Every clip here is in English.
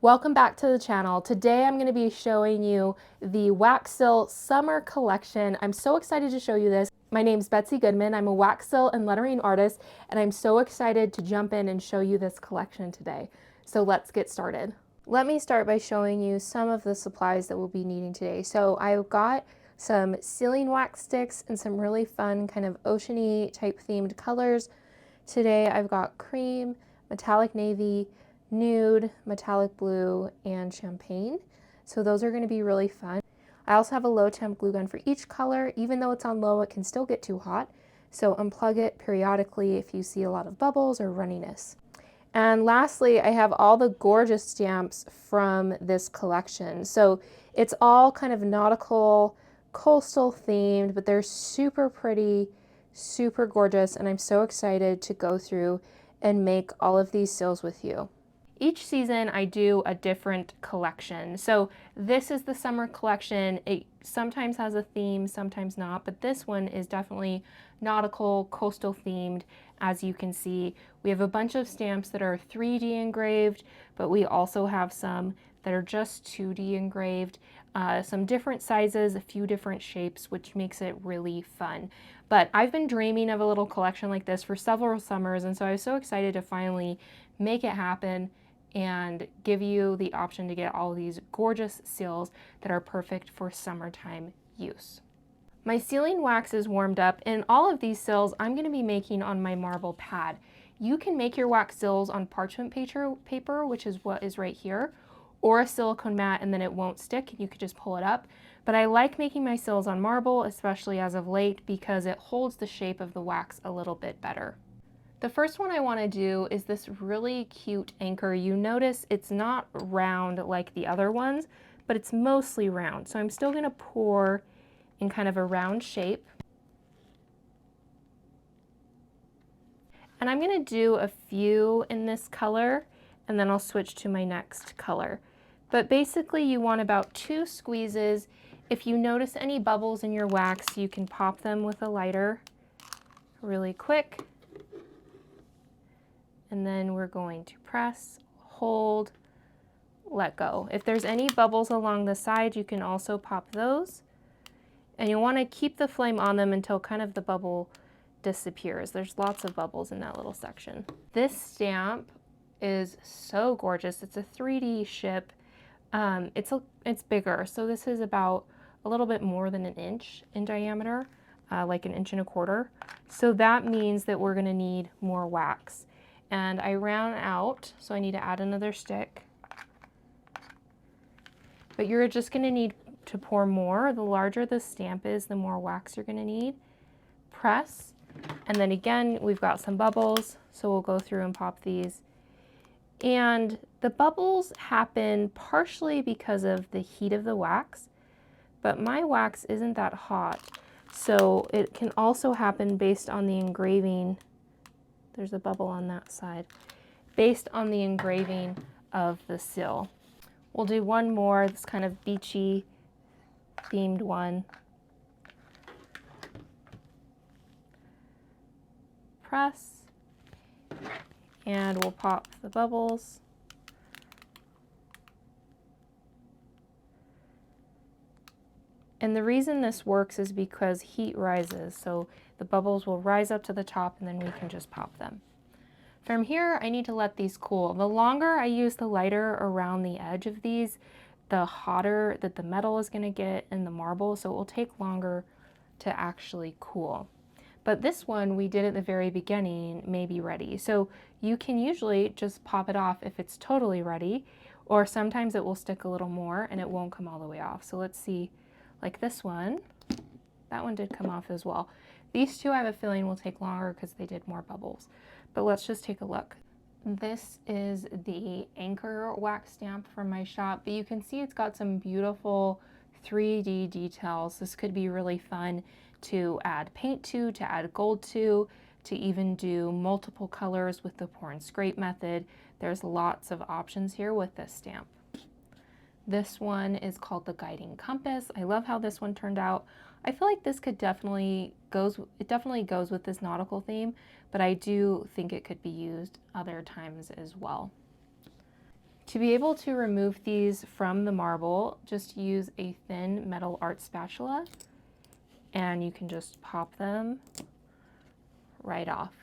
Welcome back to the channel. Today I'm going to be showing you the Wax Seal Summer Collection. I'm so excited to show you this. My name's Betsy Goodman. I'm a wax seal and lettering artist, and I'm so excited to jump in and show you this collection today. So let's get started. Let me start by showing you some of the supplies that we'll be needing today. So I've got some sealing wax sticks and some really fun kind of oceany type themed colors. Today I've got cream, metallic navy, nude, metallic blue, and champagne. So those are going to be really fun. I also have a low temp glue gun for each color. Even though it's on low, it can still get too hot. So unplug it periodically if you see a lot of bubbles or runniness. And lastly, I have all the gorgeous stamps from this collection. So it's all kind of nautical, coastal themed, but they're super pretty, super gorgeous, and I'm so excited to go through and make all of these seals with you. Each season I do a different collection. So this is the summer collection. It sometimes has a theme, sometimes not, but this one is definitely nautical, coastal themed. As you can see, we have a bunch of stamps that are 3D engraved, but we also have some that are just 2D engraved, some different sizes, a few different shapes, which makes it really fun. But I've been dreaming of a little collection like this for several summers, and so I was so excited to finally make it happen and give you the option to get all these gorgeous seals that are perfect for summertime use. My sealing wax is warmed up, and all of these seals I'm going to be making on my marble pad. You can make your wax seals on parchment paper, which is what is right here, or a silicone mat, and then it won't stick and you could just pull it up. But I like making my seals on marble, especially as of late, because it holds the shape of the wax a little bit better. The first one I want to do is this really cute anchor. You notice it's not round like the other ones, but it's mostly round. So I'm still going to pour in kind of a round shape. And I'm going to do a few in this color, and then I'll switch to my next color. But basically you want about 2 squeezes. If you notice any bubbles in your wax, you can pop them with a lighter really quick. And then we're going to press, hold, let go. If there's any bubbles along the side, you can also pop those. And you'll want to keep the flame on them until kind of the bubble disappears. There's lots of bubbles in that little section. This stamp is so gorgeous. It's a 3D ship. It's bigger, so this is about a little bit more than an inch in diameter, like an inch and a quarter. So that means that we're going to need more wax. And I ran out, so I need to add another stick. But you're just going to need to pour more. The larger the stamp is, the more wax you're going to need. Press, and then again, we've got some bubbles, so we'll go through and pop these. And the bubbles happen partially because of the heat of the wax, but my wax isn't that hot, so it can also happen based on the engraving. There's a bubble on that side. Based on the engraving of the seal. We'll do one more, this kind of beachy themed one. Press, and we'll pop the bubbles. And the reason this works is because heat rises, so the bubbles will rise up to the top and then we can just pop them. From here, I need to let these cool. The longer I use the lighter around the edge of these, the hotter that the metal is going to get in the marble, so it will take longer to actually cool. But this one we did at the very beginning may be ready. So you can usually just pop it off if it's totally ready, or sometimes it will stick a little more and it won't come all the way off. So let's see, like this one, that one did come off as well. These two I have a feeling will take longer because they did more bubbles. But let's just take a look. This is the anchor wax stamp from my shop, but you can see it's got some beautiful 3D details. This could be really fun to add paint to add gold to even do multiple colors with the pour and scrape method. There's lots of options here with this stamp. This one is called the Guiding Compass. I love how this one turned out. I feel like this could definitely goes with this nautical theme, but I do think it could be used other times as well. To be able to remove these from the marble, just use a thin metal art spatula and you can just pop them right off.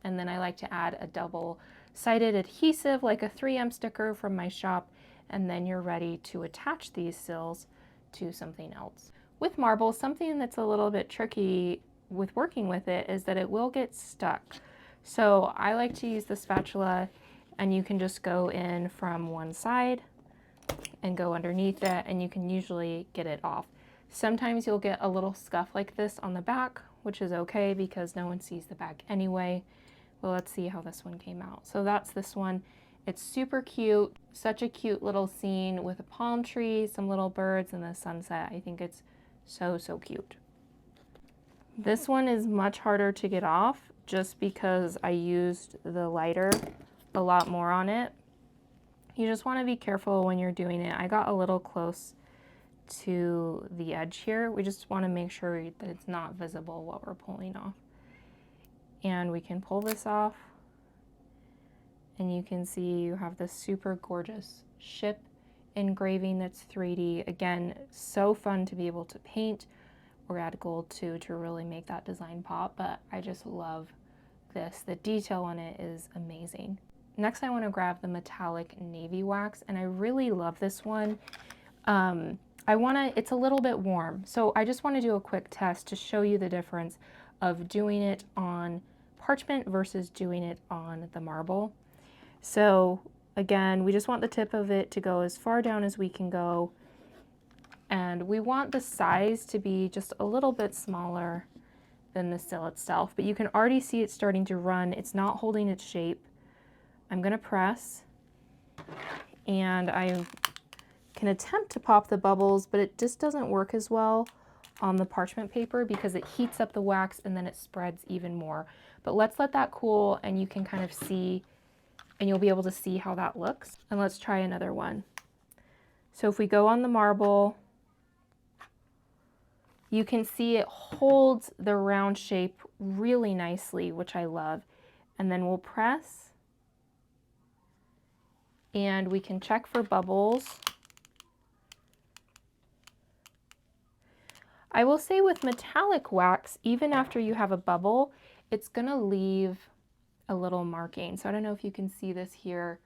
And then I like to add a double-sided adhesive like a 3M sticker from my shop, and then you're ready to attach these sills to something else. With marble, something that's a little bit tricky with working with it is that it will get stuck. So I like to use the spatula, and you can just go in from one side and go underneath it, and you can usually get it off. Sometimes you'll get a little scuff like this on the back, which is okay because no one sees the back anyway. Well, let's see how this one came out. So that's this one. It's super cute, such a cute little scene with a palm tree, some little birds, and the sunset. I think it's so, so cute. This one is much harder to get off just because I used the lighter a lot more on it. You just want to be careful when you're doing it. I got a little close to the edge here. We just want to make sure that it's not visible what we're pulling off. And we can pull this off, and you can see you have this super gorgeous ship engraving that's 3D. Again, so fun to be able to paint or add gold to really make that design pop, but I just love this. The detail on it is amazing. Next, I want to grab the metallic navy wax, and I really love this one. It's a little bit warm, so I just want to do a quick test to show you the difference of doing it on parchment versus doing it on the marble. So again, we just want the tip of it to go as far down as we can go, and we want the size to be just a little bit smaller than the sill itself, but you can already see it starting to run. It's not holding its shape. I'm going to press, and I can attempt to pop the bubbles, but it just doesn't work as well on the parchment paper because it heats up the wax and then it spreads even more. But let's let that cool, and you can kind of see, and you'll be able to see how that looks. And let's try another one. So if we go on the marble, you can see it holds the round shape really nicely, which I love. And then we'll press, and we can check for bubbles. I will say with metallic wax, even after you have a bubble, it's gonna leave a little marking. So I don't know if you can see this here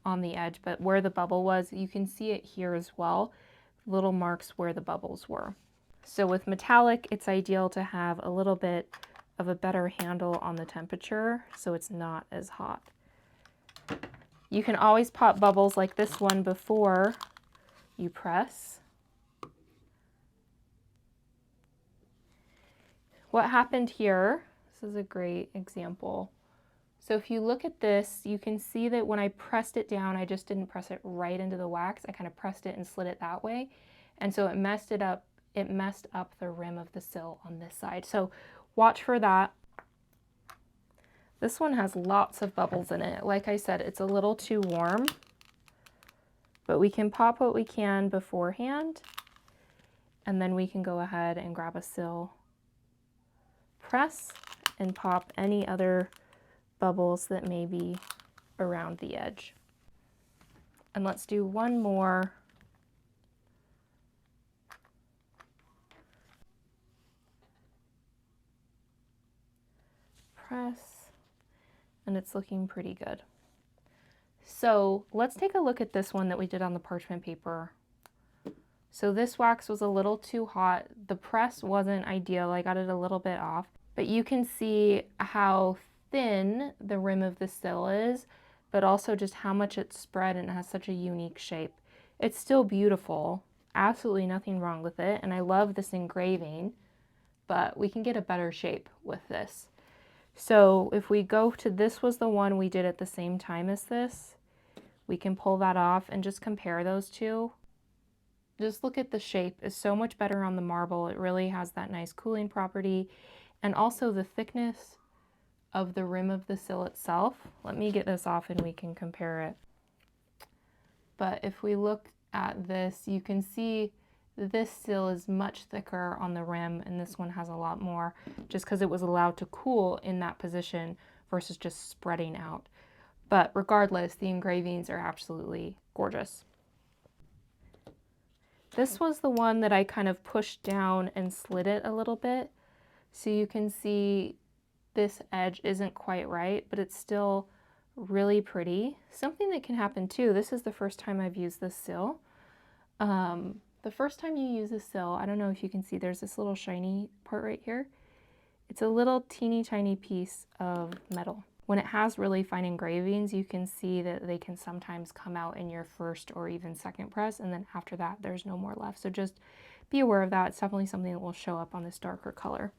on the edge, but where the bubble was, you can see it here as well, little marks where the bubbles were. So with metallic, it's ideal to have a little bit of a better handle on the temperature so it's not as hot. You can always pop bubbles like this one before you press. What happened here, this is a great example. So if you look at this, you can see that when I pressed it down, I just didn't press it right into the wax. I kind of pressed it and slid it that way. And so it messed it up. It messed up the rim of the sill on this side. So watch for that. This one has lots of bubbles in it. Like I said, it's a little too warm, but we can pop what we can beforehand, and then we can go ahead and grab a sill, press, and pop any other bubbles that may be around the edge. And let's do one more. Press. And it's looking pretty good. So let's take a look at this one that we did on the parchment paper. So this wax was a little too hot. The press wasn't ideal. I got it a little bit off, but you can see how thin the rim of the sill is, but also just how much it's spread, and it has such a unique shape. It's still beautiful, absolutely nothing wrong with it, and I love this engraving, but we can get a better shape with this. So if we go to, this was the one we did at the same time as this, we can pull that off and just compare those two. Just look at the shape, it's so much better on the marble. It really has that nice cooling property, and also the thickness of the rim of the sill itself. Let me get this off and we can compare it. But if we look at this, you can see this sill is much thicker on the rim, and this one has a lot more, just because it was allowed to cool in that position versus just spreading out. But regardless, the engravings are absolutely gorgeous. This was the one that I kind of pushed down and slid it a little bit. So you can see this edge isn't quite right, but it's still really pretty. Something that can happen too, this is the first time I've used this sill. The first time you use this sill, I don't know if you can see, there's this little shiny part right here. It's a little teeny tiny piece of metal. When it has really fine engravings, you can see that they can sometimes come out in your first or even second press, and then after that, there's no more left. So just be aware of that. It's definitely something that will show up on this darker color.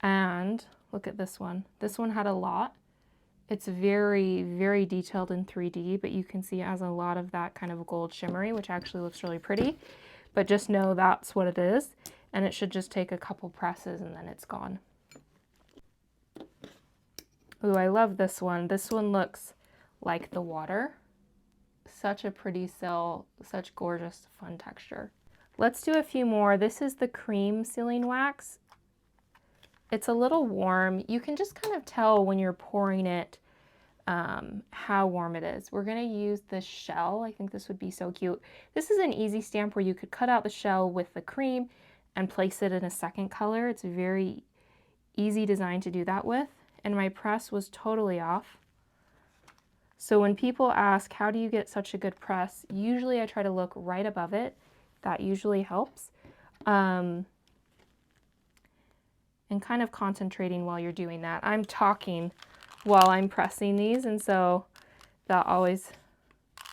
And look at this one. This one had a lot. It's very, very detailed in 3D, but you can see it has a lot of that kind of gold shimmery, which actually looks really pretty. But just know that's what it is, and it should just take a couple presses and then it's gone. Ooh, I love this one. This one looks like the water. Such a pretty sill, such gorgeous, fun texture. Let's do a few more. This is the cream sealing wax. It's a little warm. You can just kind of tell when you're pouring it how warm it is. We're going to use this shell. I think this would be so cute. This is an easy stamp where you could cut out the shell with the cream and place it in a second color. It's a very easy design to do that with. And my press was totally off. So when people ask, how do you get such a good press? Usually I try to look right above it. That usually helps. And kind of concentrating while you're doing that. I'm talking while I'm pressing these, and so that always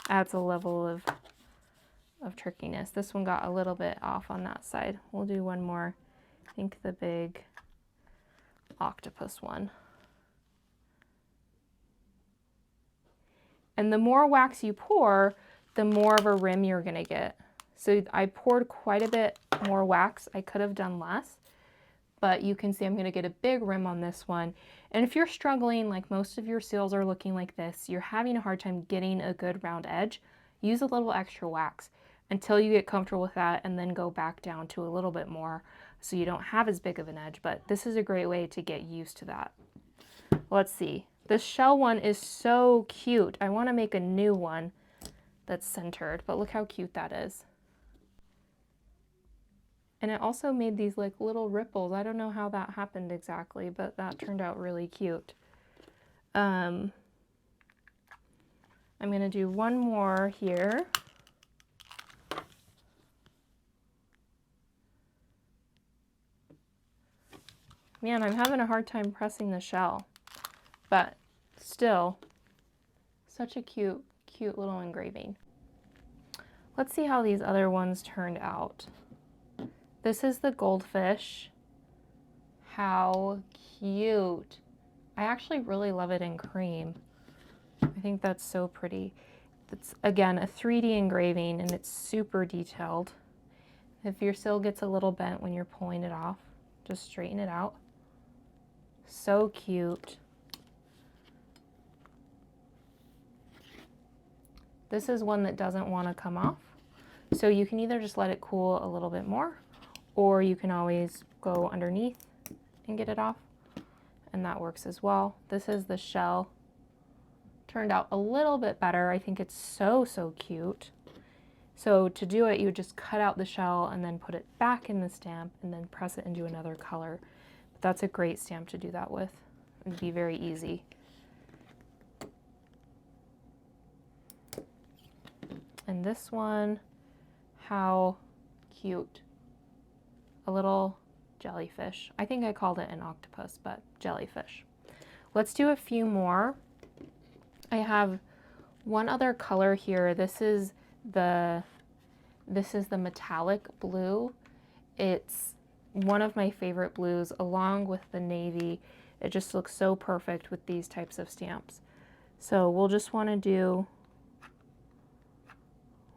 adds a level of trickiness. This one got a little bit off on that side. We'll do one more. I think the big octopus one. And the more wax you pour, the more of a rim you're gonna get. So I poured quite a bit more wax. I could have done less, but you can see I'm gonna get a big rim on this one. And if you're struggling, like most of your seals are looking like this, you're having a hard time getting a good round edge, use a little extra wax until you get comfortable with that, and then go back down to a little bit more so you don't have as big of an edge. But this is a great way to get used to that. Let's see. This shell one is so cute. I want to make a new one that's centered, but look how cute that is. And it also made these like little ripples. I don't know how that happened exactly, but that turned out really cute. I'm going to do one more here. Man, I'm having a hard time pressing the shell, but still, such a cute, cute little engraving. Let's see how these other ones turned out. This is the goldfish. How cute. I actually really love it in cream. I think that's so pretty. It's, again, a 3D engraving, and it's super detailed. If your sill gets a little bent when you're pulling it off, just straighten it out. So cute. This is one that doesn't want to come off. So you can either just let it cool a little bit more, or you can always go underneath and get it off, and that works as well. This is the shell. Turned out a little bit better. I think it's so, so cute. So to do it, you would just cut out the shell and then put it back in the stamp and then press it into another color. But that's a great stamp to do that with. It'd be very easy. And this one, how cute. A little jellyfish. I think I called it an octopus, but jellyfish. Let's do a few more. I have one other color here. This is the metallic blue. It's one of my favorite blues, along with the navy. It just looks so perfect with these types of stamps. So we'll just want to do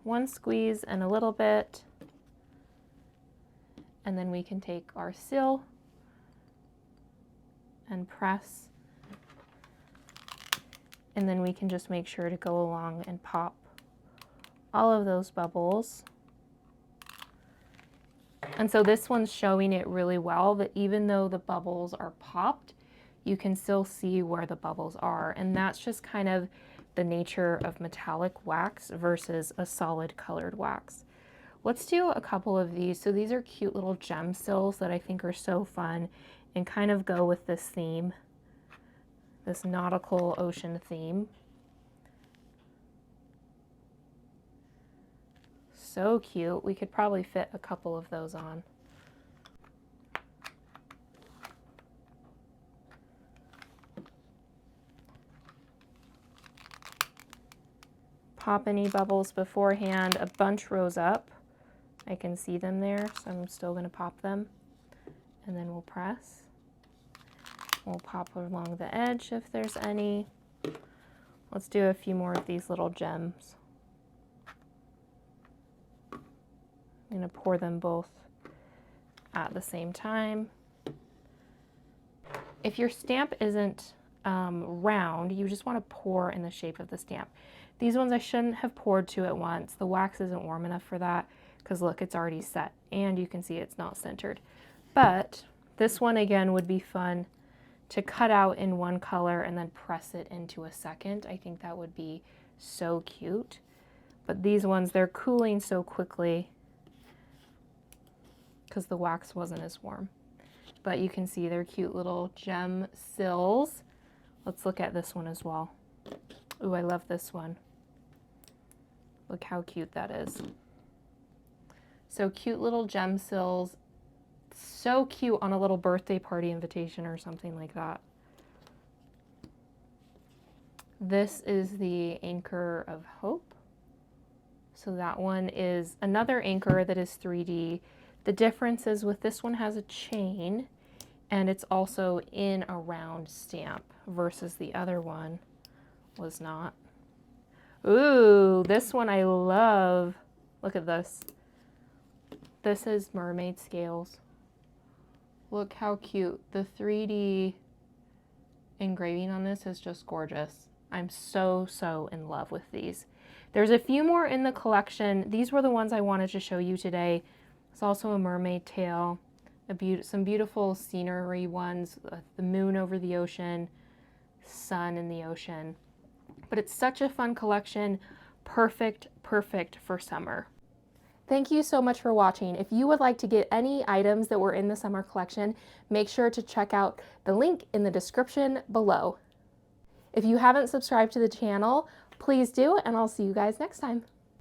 one squeeze and a little bit, and then we can take our seal and press, and then we can just make sure to go along and pop all of those bubbles. And so this one's showing it really well, that even though the bubbles are popped, you can still see where the bubbles are. And that's just kind of the nature of metallic wax versus a solid colored wax. Let's do a couple of these. So these are cute little gem sills that I think are so fun and kind of go with this theme, this nautical ocean theme. So cute. We could probably fit a couple of those on. Pop any bubbles beforehand. A bunch rose up. I can see them there, so I'm still going to pop them. And then we'll press. We'll pop along the edge if there's any. Let's do a few more of these little gems. I'm going to pour them both at the same time. If your stamp isn't round, you just want to pour in the shape of the stamp. These ones I shouldn't have poured two at once. The wax isn't warm enough for that because look, it's already set and you can see it's not centered. But this one again would be fun to cut out in one color and then press it into a second. I think that would be so cute. But these ones, they're cooling so quickly because the wax wasn't as warm. But you can see they're cute little gem sills. Let's look at this one as well. Ooh, I love this one. Look how cute that is. So cute little gem sills. So cute on a little birthday party invitation or something like that. This is the Anchor of Hope. So that one is another anchor that is 3D. The difference is with this one has a chain and it's also in a round stamp versus the other one was not. Ooh, this one I love. Look at this. This is mermaid scales. Look how cute. The 3D engraving on this is just gorgeous. I'm so in love with these. There's a few more in the collection. These were the ones I wanted to show you today. It's also a mermaid tail, some beautiful scenery ones, the moon over the ocean, sun in the ocean. But it's such a fun collection, perfect for summer. Thank you so much for watching. If you would like to get any items that were in the summer collection, make sure to check out the link in the description below. If you haven't subscribed to the channel, please do, and I'll see you guys next time.